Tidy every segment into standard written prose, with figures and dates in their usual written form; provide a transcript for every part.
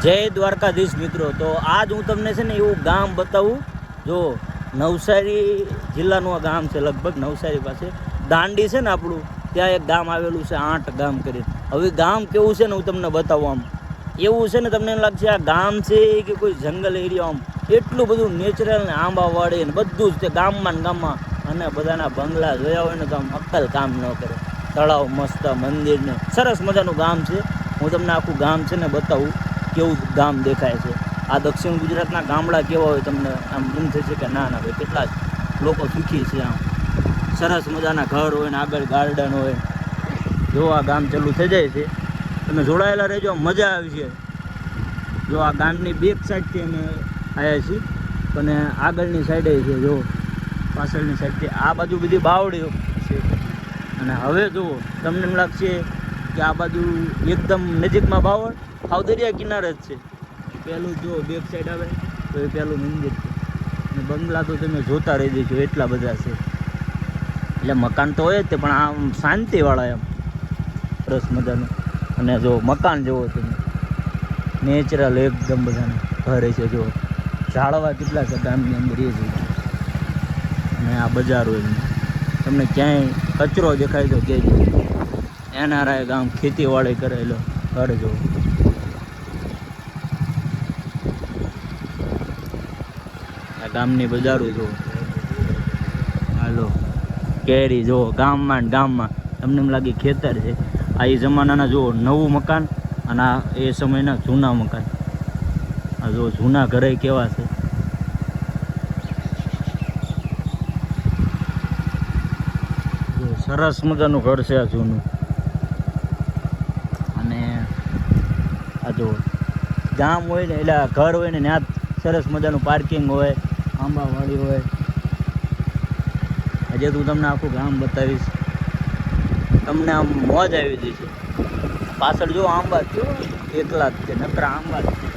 જય દ્વારકાધીશ મિત્રો. તો આજ હું તમને છે ને એવું ગામ બતાવું. જો નવસારી જિલ્લાનું આ ગામ છે, લગભગ નવસારી પાસે દાંડી છે ને આપણું, ત્યાં એક ગામ આવેલું છે 8 ગામ કરીને. હવે ગામ કેવું છે ને હું તમને બતાવું. આમ એવું છે ને તમને એમ લાગશે આ ગામ છે કે કોઈ જંગલ એરિયા. આમ એટલું બધું નેચરલ ને આંબાવાડી ને બધું જ તે ગામમાં ને ગામમાં. અને બધાના બંગલા જોયા હોય ને તો આમ અક્કલ કામ ન કરે. તળાવ મસ્ત, મંદિર ને સરસ મજાનું ગામ છે. હું તમને આખું ગામ છે ને બતાવું કેવું ગામ દેખાય છે. આ દક્ષિણ ગુજરાતના ગામડા કેવા હોય તમને આમ એમ થશે કે ના ના ભાઈ કેટલા જ લોકો સુખી છે. આમ સરસ મજાના ઘર હોય ને આગળ ગાર્ડન હોય. જો આ ગામ ચાલુ થઈ જાય છે, તમે જોડાયેલા રહેજો, મજા આવી છે. જો આ ગામની બેક સાઈડથી અમે આવ્યા છીએ, અને આગળની સાઈડે છે, જો પાછળની સાઈડથી આ બાજુ બધી બાવડીઓ છે. અને હવે જુઓ તમને એમ લાગશે કે આ બાજુ એકદમ નજીકમાં બાવળ, હાવ દરિયા કિનારે જ છે. પહેલું જો બેક સાઈડ આવે તો એ પહેલું મંદિર છે. અને બંગલા તો તમે જોતા રહી દેજો, એટલા બધા છે. એટલે મકાન તો હોય જ તે, પણ આમ શાંતિવાળા એમ સરસ મજાનું. અને જો મકાન જુઓ તમે, નેચરલ એકદમ બધાના ઘર છે. જો ઝાડવા કેટલા છે ગામની અંદર એ જોઈ. અને આ બજાર હોય, તમને ક્યાંય કચરો દેખાય તો કહેજો. એનઆરઆઈ ગામ ખેતીવાડી કરેલો ઘર જો. આ ગામની બજારો જો. હાલો કેરી જો ગામમાં ને ગામમાં. તમને એમ લાગે ખેતર છે. આ એ જમાનાના જો નવું મકાન, અને આ એ સમયના જૂના મકાન. આ જો જૂના ઘરે કેવા છે. જો સરસ મજાનું ઘર છે આ જૂનું. અને આ જો ગામ હોય ને એટલે ઘર હોય ને ત્યાં સરસ મજાનું પાર્કિંગ હોય, આંબાવાડી હોય. આજે તું તમને આખું ગામ બતાવીશ, તમને આમ મોજ આવી જશે. પાછળ જો આંબા જો એકલા જ છે, નકરા આંબા જ છે.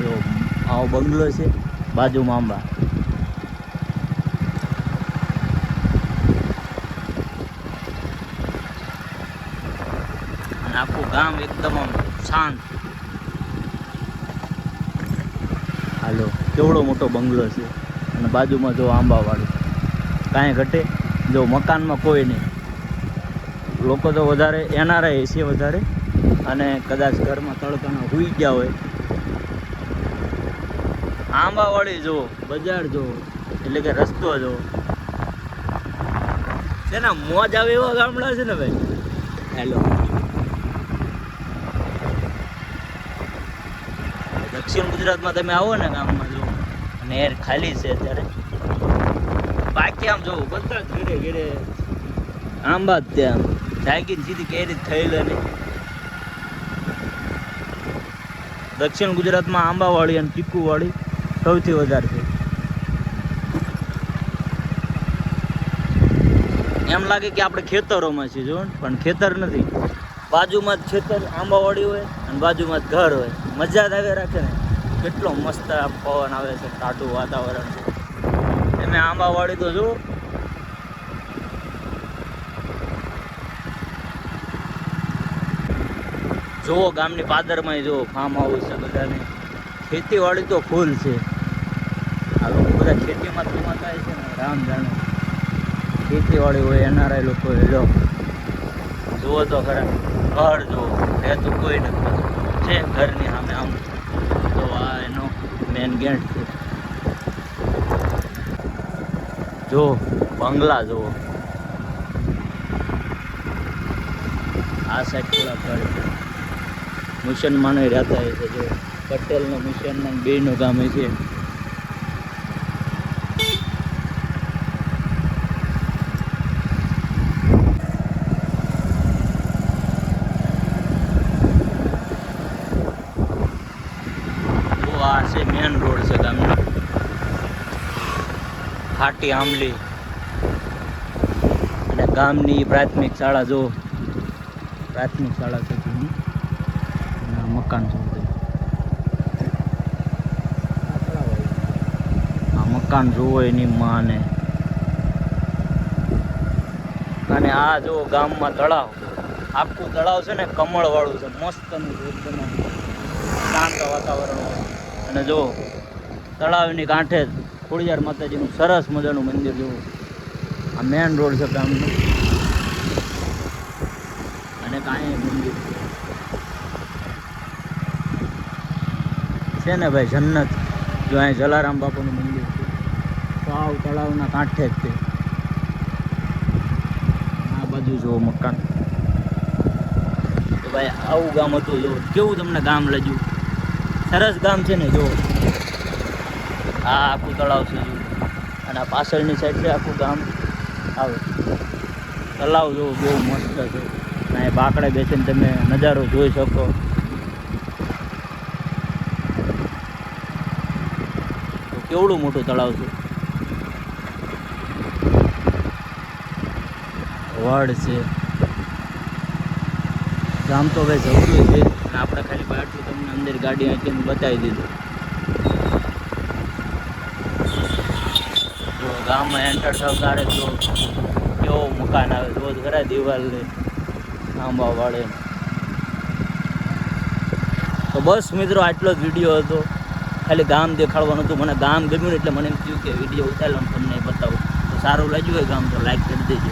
જો આવો બંગલો છે, બાજુમાં આંબા. અને આખું ગામ એકદમ આમ શાંત. હાલો કેવડો મોટો બંગલો છે, અને બાજુમાં જો આંબાવાળું. કાંઈ ઘટે જો મકાનમાં કોઈ નહીં. લોકો તો વધારે એનઆરઆઈ છે વધારે, અને કદાચ ઘરમાં તડકાના સૂઈ ગયા હોય. આંબાવાળી જો, બજાર જો, એટલે કે રસ્તો જો છે ને મોજ આવે એવા ગામડા છે ને ભાઈ. હેલો દક્ષિણ ગુજરાતમાં તમે આવો ને ગામમાં જો, નહેર ખાલી છે અત્યારે. બાકી આમ જોવું બધા જ ઘરે ઘરે આંબા જ ત્યાં જાગીને સીધી કેરી થયેલા નહીં. દક્ષિણ ગુજરાતમાં આંબાવાળી અને ચીકુવાળી સૌથી વધારે છે. એમ લાગે કે આપણે ખેતરોમાં છીએ જો, પણ ખેતર નથી. બાજુમાં જ ખેતર આંબાવાળી હોય અને બાજુમાં જ ઘર હોય. મજા જ આવે રાખે ને. કેટલો મસ્ત પવન આવે છે, ટાઢું વાતાવરણ છે. એમે આંબાવાળી તો જો. જુઓ ગામની પાદરમાં જો ફાર્મ હાઉસ છે બધાને. ખેતીવાડી તો ફૂલ છે. આ લોકો બધા ખેતીમાં કમાતા હોય છે ને, રામ જાણે. ખેતીવાડી હોય, એનઆરઆઈ લોકો હેલો જુઓ તો ખરા. ઘર જુઓ, રહેતું કોઈ નથી છે ઘરની સામે. આમ તો આ એનો મેન ગેટ છે. જો બંગલા જુઓ. આ સાઈડ થોડા ઘર છે. મુસલમાનો રહેતા હોય છે. જો પટેલનો મુસલમાન બેયનું ગામ છે. આ છે મેન રોડ છે ગામનો. ખાટી આંબલી અને ગામની પ્રાથમિક શાળા જો. પ્રાથમિક શાળા છે જૂની. મકાન છે. આ મકાન જોવો એની માને. અને આ જો ગામમાં તળાવ. આખું તળાવ છે ને કમળવાળું છે, મસ્તનું છે એકદમ આમ શાંત વાતાવરણ હોય. અને જો તળાવની કાંઠે જ ખોડિયાર માતાજીનું સરસ મજાનું મંદિર જેવું. આ મેન રોડ છે ગામનો અને કાંઈ મંદિર છે ને ભાઈ જન્નત. જો અહીં જલારામ બાપુનું મંદિર છે, સાવ તળાવના કાંઠે જ છે. આ બાજુ જુઓ મકાન. તો ભાઈ આવું ગામ હતું. જો કેવું તમને ગામ લાગ્યું? સરસ ગામ છે ને. જો આ આખું તળાવ છે જો, અને આ પાછળની સાઈડ છે આખું ગામ આવે. તળાવ જો બહુ મસ્ત છે. અહીં બાકડે બેસીને તમે નજારો જોઈ શકો. તો કેવડું મોટું તળાવ છે. વડ છે. ગામ તો ભાઈ જબરું છે. આપણે ખાલી બહારથી તમને અંદર ગાડી આંકીને બતાવી દીધું. જો ગામમાં એન્ટર થાવ ત્યારે જો કેવો મકાન આવે રોજ ખરા દિવાલને આંબા વાળે. તો બસ મિત્રો આટલો જ વિડીયો હતો. ખાલી ગામ દેખાડવાનું હતું. મને ગામ ગમ્યું એટલે મને એમ થયું કે વિડીયો ઉતાર્યો તમને બતાવું. તો સારું લાગ્યું હોય ગામ તો લાઈક કરી દેજો.